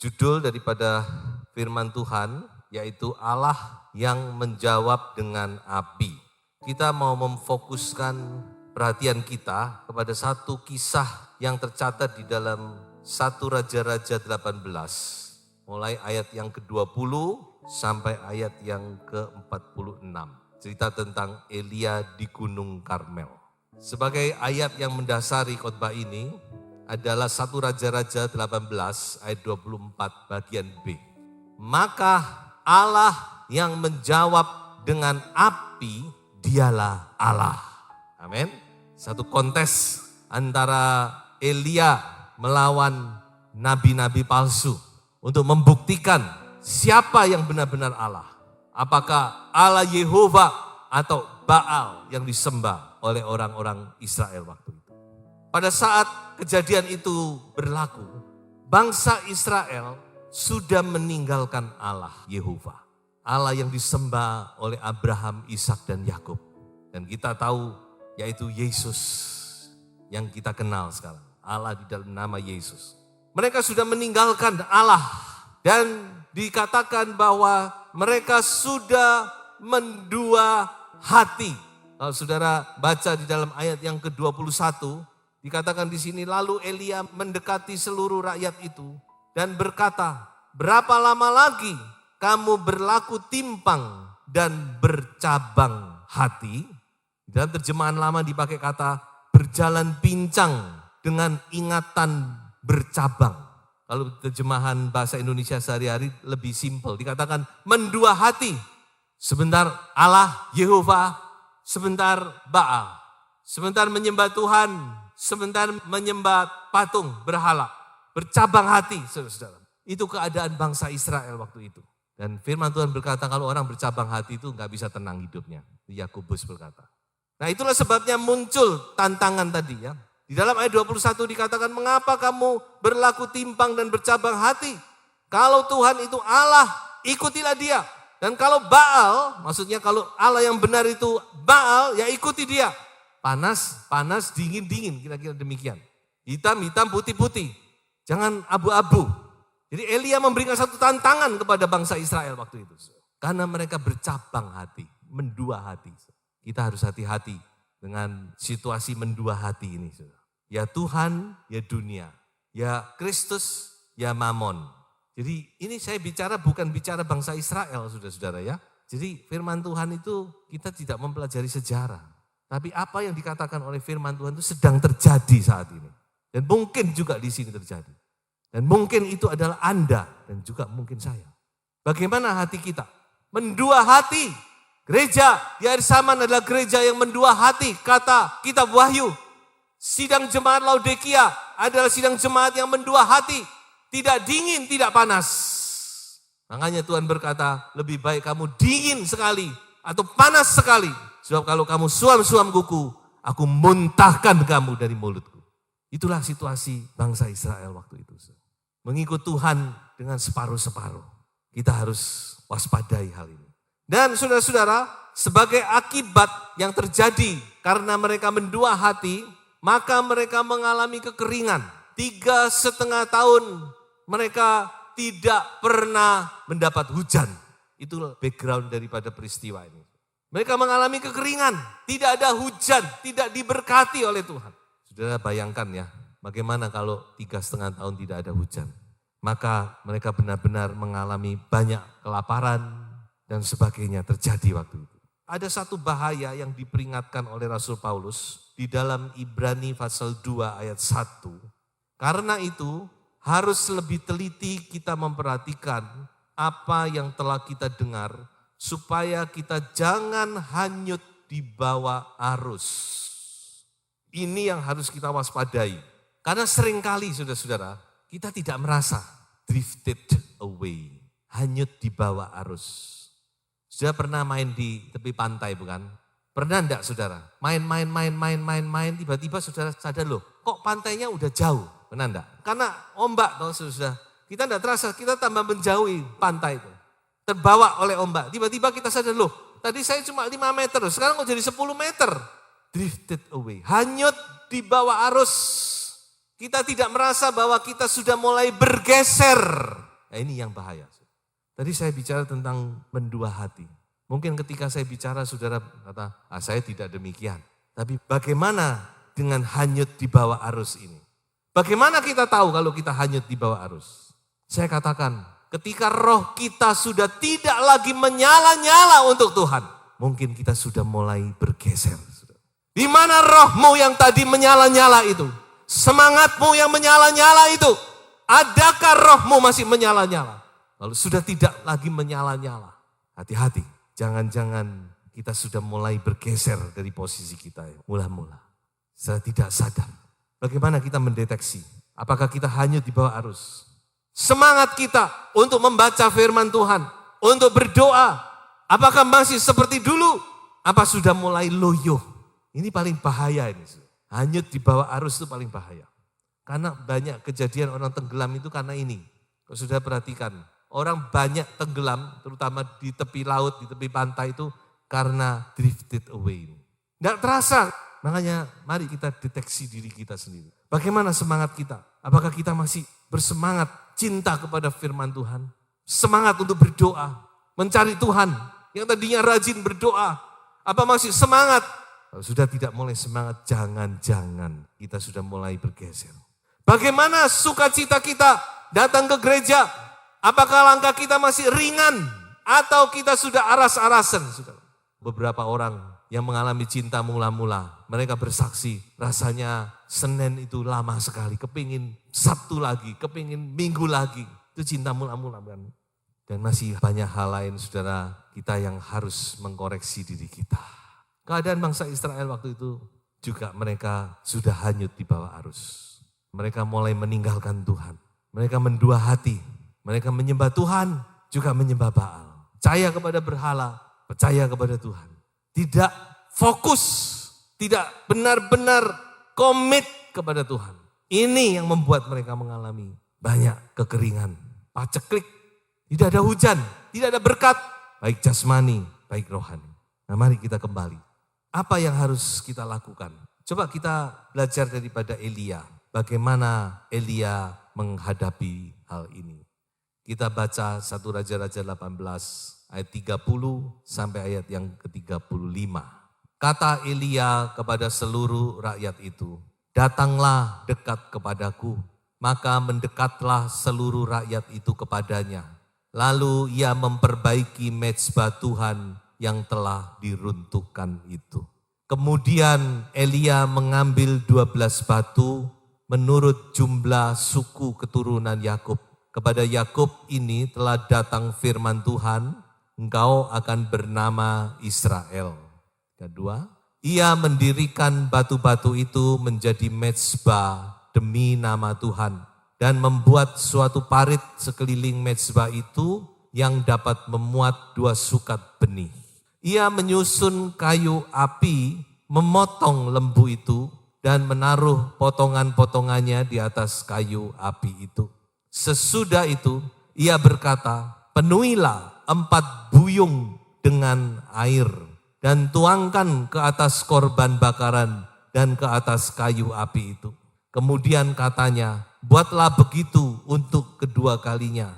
Judul daripada firman Tuhan yaitu Allah yang menjawab dengan api. Kita mau memfokuskan perhatian kita kepada satu kisah yang tercatat di dalam 1 Raja-Raja 18. Mulai ayat yang ke-20 sampai ayat yang ke-46. Cerita tentang Elia di Gunung Karmel. Sebagai ayat yang mendasari khotbah ini adalah 1 Raja-Raja 18 ayat 24 bagian B. Maka Allah yang menjawab dengan api, dialah Allah. Amin. Satu kontes antara Elia melawan nabi-nabi palsu untuk membuktikan siapa yang benar-benar Allah. Apakah Allah Yehova atau Baal yang disembah oleh orang-orang Israel waktu itu. Pada saat kejadian itu berlaku, bangsa Israel sudah meninggalkan Allah Yehova. Allah yang disembah oleh Abraham, Ishak dan Yakub. Dan kita tahu yaitu Yesus yang kita kenal sekarang. Allah di dalam nama Yesus. Mereka sudah meninggalkan Allah dan dikatakan bahwa mereka sudah mendua hati. Kalau saudara baca di dalam ayat yang ke-21, dikatakan di sini, lalu Elia mendekati seluruh rakyat itu dan berkata, berapa lama lagi kamu berlaku timpang dan bercabang hati? Dalam terjemahan lama dipakai kata berjalan pincang dengan ingatan bercabang. Kalau terjemahan bahasa Indonesia sehari-hari lebih simpel, dikatakan mendua hati. Sebentar Allah Yehova, sebentar Baal. Sebentar menyembah Tuhan, sebentar menyembah patung berhala. Bercabang hati, saudara-saudara. Itu keadaan bangsa Israel waktu itu. Dan firman Tuhan berkata kalau orang bercabang hati itu nggak bisa tenang hidupnya. Yakobus berkata. Nah itulah sebabnya muncul tantangan tadi ya. Di dalam ayat 21 dikatakan mengapa kamu berlaku timpang dan bercabang hati. Kalau Tuhan itu Allah, ikutilah dia. Dan kalau Baal, maksudnya kalau Allah yang benar itu Baal, ya ikuti dia. Panas, panas, dingin, dingin, kira-kira demikian. Hitam, hitam, putih, putih. Jangan abu-abu. Jadi Elia memberikan satu tantangan kepada bangsa Israel waktu itu. Karena mereka bercabang hati, mendua hati. Kita harus hati-hati dengan situasi mendua hati ini. Ya Tuhan, ya dunia. Ya Kristus, ya Mamon. Jadi ini saya bicara bukan bicara bangsa Israel, saudara-saudara ya. Jadi firman Tuhan itu kita tidak mempelajari sejarah. Tapi apa yang dikatakan oleh firman Tuhan itu sedang terjadi saat ini. Dan mungkin juga di sini terjadi. Dan mungkin itu adalah Anda dan juga mungkin saya. Bagaimana hati kita? Mendua hati. Gereja di Air Saman adalah gereja yang mendua hati. Kata kitab Wahyu. Sidang jemaat Laodikia adalah sidang jemaat yang mendua hati. Tidak dingin, tidak panas. Makanya Tuhan berkata, lebih baik kamu dingin sekali atau panas sekali. Sebab kalau kamu suam-suam kuku, aku muntahkan kamu dari mulutku. Itulah situasi bangsa Israel waktu itu. Mengikut Tuhan dengan separuh-separuh. Kita harus waspadai hal ini. Dan saudara-saudara, sebagai akibat yang terjadi karena mereka mendua hati, maka mereka mengalami kekeringan. 3,5 tahun mereka tidak pernah mendapat hujan. Itu background daripada peristiwa ini. Mereka mengalami kekeringan, tidak ada hujan, tidak diberkati oleh Tuhan. Saudara bayangkan ya, bagaimana kalau 3,5 tahun tidak ada hujan. Maka mereka benar-benar mengalami banyak kelaparan dan sebagainya terjadi waktu itu. Ada satu bahaya yang diperingatkan oleh Rasul Paulus di dalam Ibrani pasal 2 ayat 1. Karena itu harus lebih teliti kita memperhatikan apa yang telah kita dengar supaya kita jangan hanyut di bawah arus. Ini yang harus kita waspadai. Karena seringkali saudara-saudara kita tidak merasa drifted away, hanyut di bawah arus. Sudah pernah main di tepi pantai bukan? Pernah enggak saudara? Main, tiba-tiba saudara sadar loh, kok pantainya udah jauh. Pernah enggak? Karena ombak toh sudah. Kita enggak terasa, kita tambah menjauhi pantai itu. Terbawa oleh ombak. Tiba-tiba kita sadar loh, tadi saya cuma 5 meter, sekarang kok jadi 10 meter. Drifted away, hanyut di bawah arus. Kita tidak merasa bahwa kita sudah mulai bergeser Nah, ini yang bahaya. Tadi saya bicara tentang mendua hati. Mungkin ketika saya bicara saudara kata, saya tidak demikian. Tapi bagaimana dengan hanyut di bawah arus ini? Bagaimana kita tahu kalau kita hanyut di bawah arus? Saya katakan, ketika roh kita sudah tidak lagi menyala-nyala untuk Tuhan, mungkin kita sudah mulai bergeser. Di mana rohmu yang tadi menyala-nyala itu? Semangatmu yang menyala-nyala itu? Adakah rohmu masih menyala-nyala? Lalu sudah tidak lagi menyala-nyala. Hati-hati, jangan-jangan kita sudah mulai bergeser dari posisi kita ya. Mula-mula. Saya tidak sadar. Bagaimana kita mendeteksi? Apakah kita hanyut di bawah arus? Semangat kita untuk membaca firman Tuhan, untuk berdoa, apakah masih seperti dulu? Apa sudah mulai loyo? Ini paling bahaya ini. Hanyut di bawah arus itu paling bahaya. Karena banyak kejadian orang tenggelam itu karena ini. Kalau sudah perhatikan, orang banyak tenggelam, terutama di tepi laut, di tepi pantai itu karena drifted away. Tidak terasa, makanya mari kita deteksi diri kita sendiri. Bagaimana semangat kita? Apakah kita masih bersemangat cinta kepada firman Tuhan? Semangat untuk berdoa, mencari Tuhan. Yang tadinya rajin berdoa, apa masih semangat? Kalau sudah tidak mulai semangat, jangan-jangan kita sudah mulai bergeser. Bagaimana sukacita kita datang ke gereja? Apakah langkah kita masih ringan atau kita sudah aras-arasan? Beberapa orang yang mengalami cinta mula-mula, mereka bersaksi rasanya Senin itu lama sekali, kepingin Sabtu lagi, kepingin Minggu lagi. Itu cinta mula-mula kan. Dan masih banyak hal lain saudara kita yang harus mengkoreksi diri kita. Keadaan bangsa Israel waktu itu juga mereka sudah hanyut di bawah arus. Mereka mulai meninggalkan Tuhan. Mereka mendua hati. Mereka menyembah Tuhan, juga menyembah Baal. Percaya kepada berhala, percaya kepada Tuhan. Tidak fokus, tidak benar-benar komit kepada Tuhan. Ini yang membuat mereka mengalami banyak kekeringan, paceklik, tidak ada hujan, tidak ada berkat, baik jasmani, baik rohani. Nah mari kita kembali. Apa yang harus kita lakukan? Coba kita belajar daripada Elia. Bagaimana Elia menghadapi hal ini. Kita baca 1 Raja-Raja 18 ayat 30 sampai ayat yang ke-35. Kata Elia kepada seluruh rakyat itu, datanglah dekat kepadaku. Maka mendekatlah seluruh rakyat itu kepadanya. Lalu ia memperbaiki mezbah Tuhan yang telah diruntuhkan itu. Kemudian Elia mengambil 12 batu menurut jumlah suku keturunan Yakub. Kepada Yakub ini telah datang firman Tuhan, engkau akan bernama Israel. Kedua, ia mendirikan batu-batu itu menjadi mezbah demi nama Tuhan dan membuat suatu parit sekeliling mezbah itu yang dapat memuat 2 sukat benih. Ia menyusun kayu api, memotong lembu itu dan menaruh potongan-potongannya di atas kayu api itu. Sesudah itu ia berkata, penuhilah 4 buyung dengan air dan tuangkan ke atas korban bakaran dan ke atas kayu api itu. Kemudian katanya, buatlah begitu untuk kedua kalinya.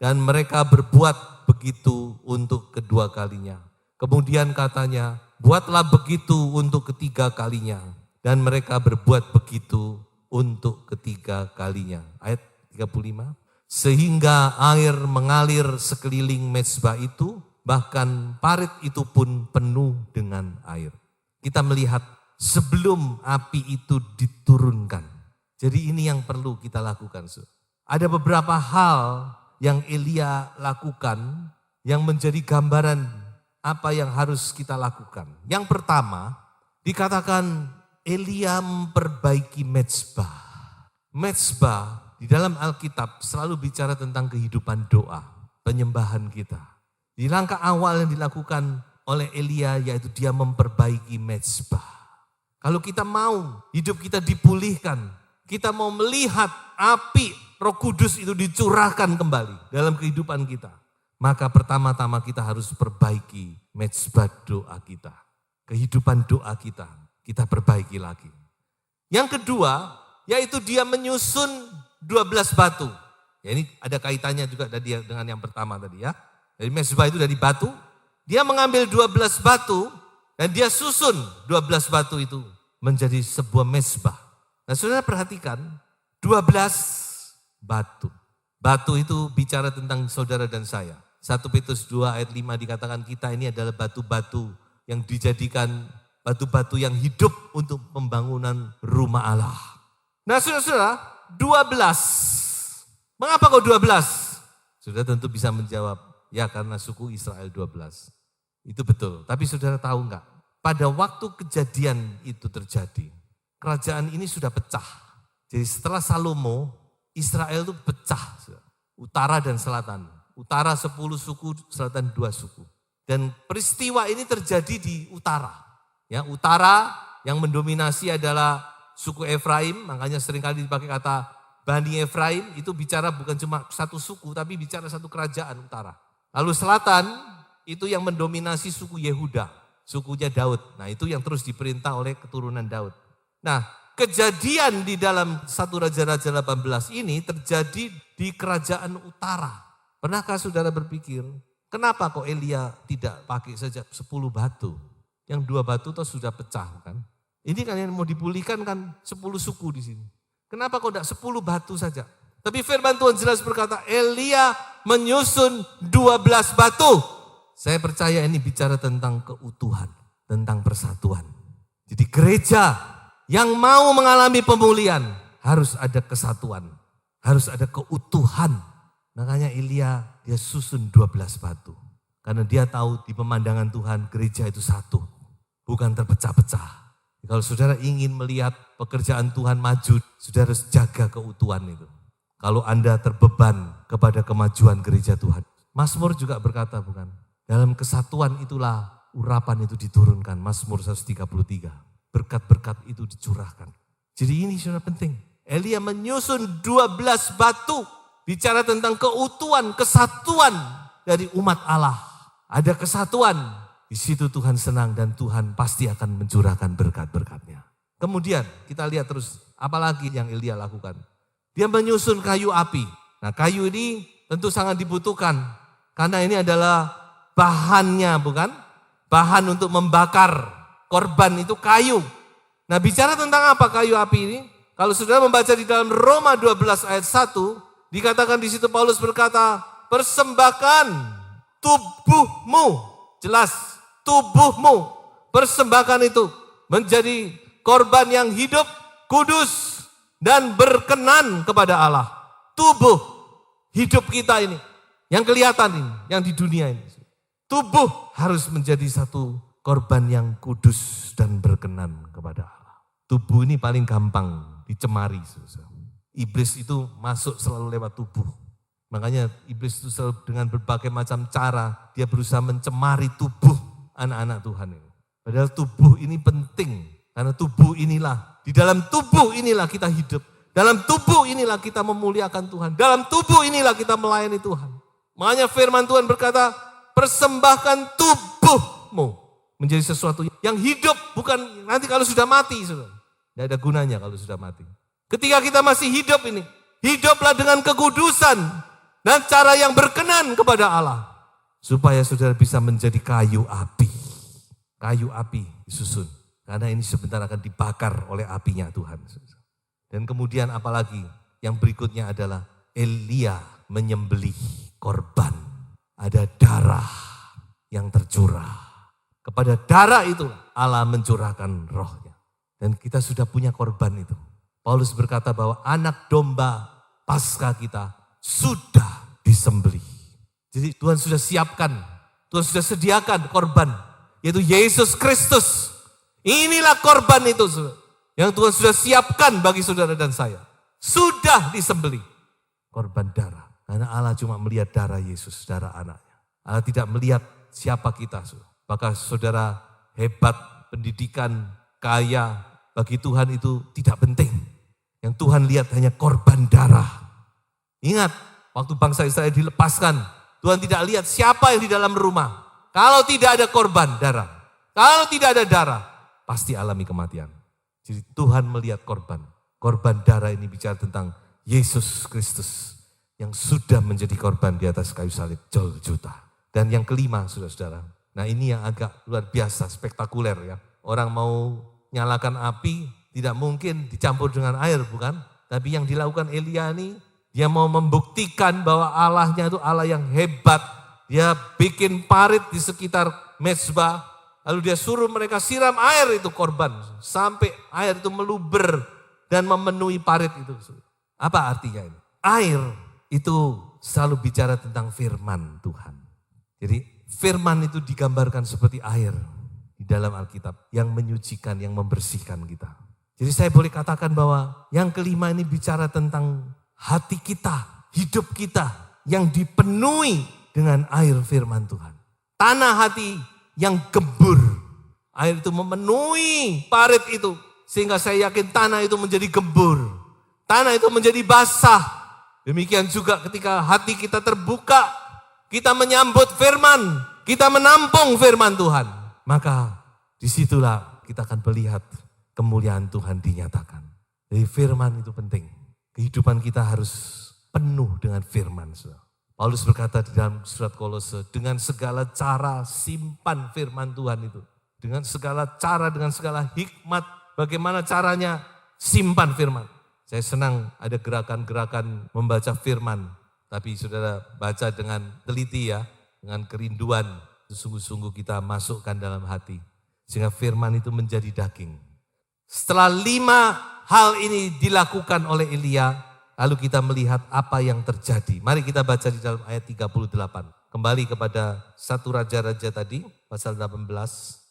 Dan mereka berbuat begitu untuk kedua kalinya. Kemudian katanya, buatlah begitu untuk ketiga kalinya. Dan mereka berbuat begitu untuk ketiga kalinya. Ayat 35. Sehingga air mengalir sekeliling mezbah itu, bahkan parit itu pun penuh dengan air. Kita melihat sebelum api itu diturunkan. Jadi ini yang perlu kita lakukan. Ada beberapa hal yang Elia lakukan yang menjadi gambaran apa yang harus kita lakukan. Yang pertama, dikatakan Elia memperbaiki mezbah. Mezbah di dalam Alkitab selalu bicara tentang kehidupan doa, penyembahan kita. Di langkah awal yang dilakukan oleh Elia yaitu dia memperbaiki mezbah. Kalau kita mau hidup kita dipulihkan, kita mau melihat api Roh Kudus itu dicurahkan kembali dalam kehidupan kita. Maka pertama-tama kita harus perbaiki mezbah doa kita. Kehidupan doa kita perbaiki lagi. Yang kedua, yaitu dia menyusun 12 batu. Ya ini ada kaitannya juga tadi dengan yang pertama tadi ya. Jadi mezbah itu dari batu. Dia mengambil 12 batu dan dia susun 12 batu itu menjadi sebuah mezbah. Nah saudara perhatikan 12 batu. Batu itu bicara tentang saudara dan saya. 1 Petrus 2 ayat 5 dikatakan kita ini adalah batu-batu yang dijadikan batu-batu yang hidup untuk pembangunan rumah Allah. Nah saudara-saudara 12. Mengapa kok 12? Saudara tentu bisa menjawab, ya karena suku Israel 12. Itu betul, tapi saudara tahu enggak? Pada waktu kejadian itu terjadi, kerajaan ini sudah pecah. Jadi setelah Salomo, Israel itu pecah, utara dan selatan. Utara 10 suku, selatan 2 suku. Dan peristiwa ini terjadi di utara. Ya, utara yang mendominasi adalah suku Efraim, makanya seringkali dipakai kata Bani Efraim, itu bicara bukan cuma satu suku, tapi bicara satu kerajaan utara. Lalu selatan, itu yang mendominasi suku Yehuda, sukunya Daud. Nah itu yang terus diperintah oleh keturunan Daud. Nah kejadian di dalam 1 Raja-Raja 18 ini terjadi di kerajaan utara. Pernahkah saudara berpikir, kenapa kok Elia tidak pakai saja 10 batu? Yang 2 batu itu sudah pecah kan? Ini kan yang mau dipulihkan kan 10 suku di sini. Kenapa kok tidak 10 batu saja? Tapi firman Tuhan jelas berkata, Elia menyusun 12 batu. Saya percaya ini bicara tentang keutuhan, tentang persatuan. Jadi gereja yang mau mengalami pemulihan harus ada kesatuan, harus ada keutuhan. Makanya Elia dia susun 12 batu. Karena dia tahu di pemandangan Tuhan gereja itu satu, bukan terpecah-pecah. Kalau saudara ingin melihat pekerjaan Tuhan maju, saudara harus jaga keutuhan itu. Kalau Anda terbeban kepada kemajuan gereja Tuhan. Mazmur juga berkata bukan, dalam kesatuan itulah urapan itu diturunkan. Mazmur 133. Berkat-berkat itu dicurahkan. Jadi ini saudara penting. Elia menyusun 12 batu. Bicara tentang keutuhan, kesatuan dari umat Allah. Ada kesatuan. Di situ Tuhan senang dan Tuhan pasti akan mencurahkan berkat-berkatnya. Kemudian kita lihat terus apalagi yang Elia lakukan. Dia menyusun kayu api. Nah kayu ini tentu sangat dibutuhkan. Karena ini adalah bahannya bukan? Bahan untuk membakar korban itu kayu. Nah bicara tentang apa kayu api ini? Kalau saudara membaca di dalam Roma 12 ayat 1, dikatakan di situ Paulus berkata, persembahkan tubuhmu. Jelas, tubuhmu. Persembahkan itu menjadi korban yang hidup, kudus, dan berkenan kepada Allah. Tubuh, hidup kita ini, yang kelihatan ini, yang di dunia ini. Tubuh harus menjadi satu korban yang kudus dan berkenan kepada Allah. Tubuh ini paling gampang dicemari. Iblis itu masuk selalu lewat tubuh. Makanya iblis itu selalu dengan berbagai macam cara dia berusaha mencemari tubuh anak-anak Tuhan ini. Padahal tubuh ini penting. Karena tubuh inilah, di dalam tubuh inilah kita hidup. Dalam tubuh inilah kita memuliakan Tuhan. Dalam tubuh inilah kita melayani Tuhan. Makanya firman Tuhan berkata, persembahkan tubuhmu menjadi sesuatu yang hidup, bukan nanti kalau sudah mati. Tidak ada gunanya kalau sudah mati. Ketika kita masih hidup ini, hiduplah dengan kekudusan dan cara yang berkenan kepada Allah. Supaya saudara bisa menjadi kayu api. Kayu api disusun. Karena ini sebentar akan dibakar oleh apinya Tuhan. Dan kemudian apalagi yang berikutnya adalah Elia menyembelih korban. Ada darah yang tercurah. Kepada darah itu Allah mencurahkan rohnya. Dan kita sudah punya korban itu. Paulus berkata bahwa anak domba Paskah kita sudah disembelih. Jadi Tuhan sudah siapkan, Tuhan sudah sediakan korban. Yaitu Yesus Kristus. Inilah korban itu yang Tuhan sudah siapkan bagi saudara dan saya. Sudah disembelih. Korban darah. Karena Allah cuma melihat darah Yesus, darah anaknya. Allah tidak melihat siapa kita. Maka saudara hebat, pendidikan, kaya, bagi Tuhan itu tidak penting. Yang Tuhan lihat hanya korban darah. Ingat, waktu bangsa Israel dilepaskan, Tuhan tidak lihat siapa yang di dalam rumah. Kalau tidak ada korban darah, kalau tidak ada darah, pasti alami kematian. Jadi Tuhan melihat korban. Korban darah ini bicara tentang Yesus Kristus. yang sudah menjadi korban di atas kayu salib, Golgota. Dan yang kelima, saudara-saudara, nah ini yang agak luar biasa, spektakuler ya. Orang mau nyalakan api, tidak mungkin dicampur dengan air, bukan? Tapi yang dilakukan Elia ini, dia mau membuktikan bahwa Allahnya itu Allah yang hebat. Dia bikin parit di sekitar mezbah, lalu dia suruh mereka siram air itu korban. Sampai air itu meluber dan memenuhi parit itu. Apa artinya ini? Air itu selalu bicara tentang firman Tuhan. Jadi firman itu digambarkan seperti air di dalam Alkitab yang menyucikan, yang membersihkan kita. Jadi saya boleh katakan bahwa yang kelima ini bicara tentang hati kita, hidup kita yang dipenuhi dengan air firman Tuhan. Tanah hati yang gembur. Air itu memenuhi parit itu. Sehingga saya yakin tanah itu menjadi gembur. Tanah itu menjadi basah. Demikian juga ketika hati kita terbuka, kita menyambut firman, kita menampung firman Tuhan. Maka disitulah kita akan melihat kemuliaan Tuhan dinyatakan. Jadi firman itu penting. Kehidupan kita harus penuh dengan firman. Paulus berkata di dalam surat Kolose, dengan segala cara simpan firman Tuhan itu. Dengan segala cara, dengan segala hikmat, bagaimana caranya simpan firman. Saya senang ada gerakan-gerakan membaca firman. Tapi saudara baca dengan teliti ya, dengan kerinduan. Sungguh-sungguh kita masukkan dalam hati. Sehingga firman itu menjadi daging. Setelah 5 hal ini dilakukan oleh Elia, lalu kita melihat apa yang terjadi. Mari kita baca di dalam ayat 38. Kembali kepada 1 Raja-Raja tadi, pasal 18,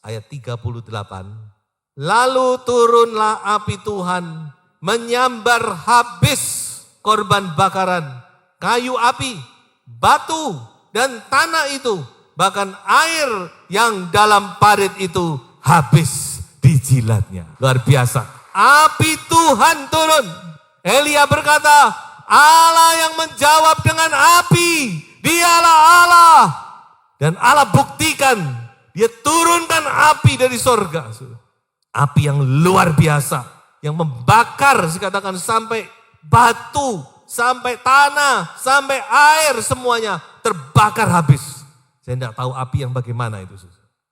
ayat 38. Lalu turunlah api Tuhan, menyambar habis korban bakaran, kayu api, batu, dan tanah itu. Bahkan air yang dalam parit itu habis dijilatnya. Luar biasa. Api Tuhan turun. Elia berkata, Allah yang menjawab dengan api. Dialah Allah. Dan Allah buktikan. Dia turunkan api dari sorga. Api yang luar biasa. Yang membakar, dikatakan sampai batu, sampai tanah, sampai air semuanya terbakar habis. Saya tidak tahu api yang bagaimana itu.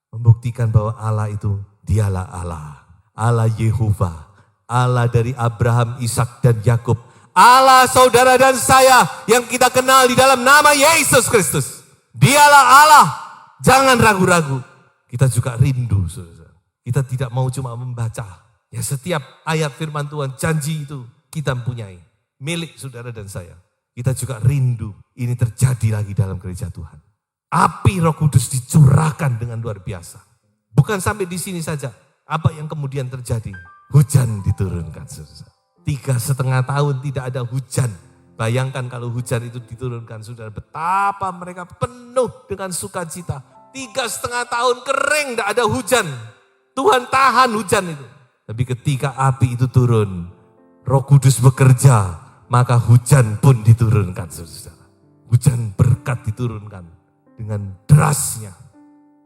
Membuktikan bahwa Allah itu dialah Allah. Allah Yehova. Allah dari Abraham, Ishak dan Yakub. Allah saudara dan saya yang kita kenal di dalam nama Yesus Kristus. Dialah Allah. Jangan ragu-ragu. Kita juga rindu. Saudara. Kita tidak mau cuma membaca. Ya setiap ayat firman Tuhan, janji itu kita mempunyai. Milik saudara dan saya. Kita juga rindu ini terjadi lagi dalam gereja Tuhan. Api Roh Kudus dicurahkan dengan luar biasa. Bukan sampai di sini saja. Apa yang kemudian terjadi? Hujan diturunkan. 3,5 tahun tidak ada hujan. Bayangkan kalau hujan itu diturunkan. Saudara, betapa mereka penuh dengan sukacita. 3,5 tahun kering, tidak ada hujan. Tuhan tahan hujan itu. Tapi ketika api itu turun, Roh Kudus bekerja, maka hujan pun diturunkan. Saudara. Hujan berkat diturunkan dengan derasnya.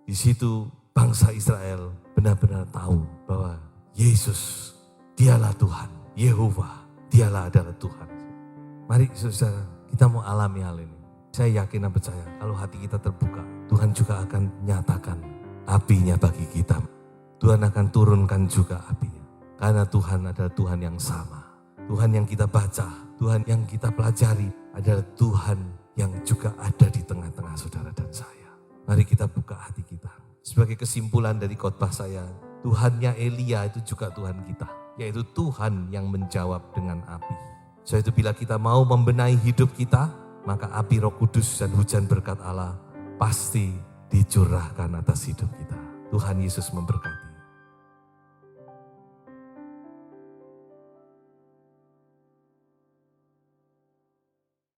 Di situ bangsa Israel benar-benar tahu bahwa Yesus, dialah Tuhan. Yehova, dialah adalah Tuhan. Mari saudara, kita mau alami hal ini. Saya yakin dan percaya, kalau hati kita terbuka, Tuhan juga akan nyatakan apinya bagi kita. Tuhan akan turunkan juga apinya. Karena Tuhan adalah Tuhan yang sama. Tuhan yang kita baca, Tuhan yang kita pelajari adalah Tuhan yang juga ada di tengah-tengah saudara dan saya. Mari kita buka hati kita. Sebagai kesimpulan dari khotbah saya, Tuhannya Elia itu juga Tuhan kita. Yaitu Tuhan yang menjawab dengan api. So itu bila kita mau membenahi hidup kita, maka api Roh Kudus dan hujan berkat Allah pasti dicurahkan atas hidup kita. Tuhan Yesus memberkati.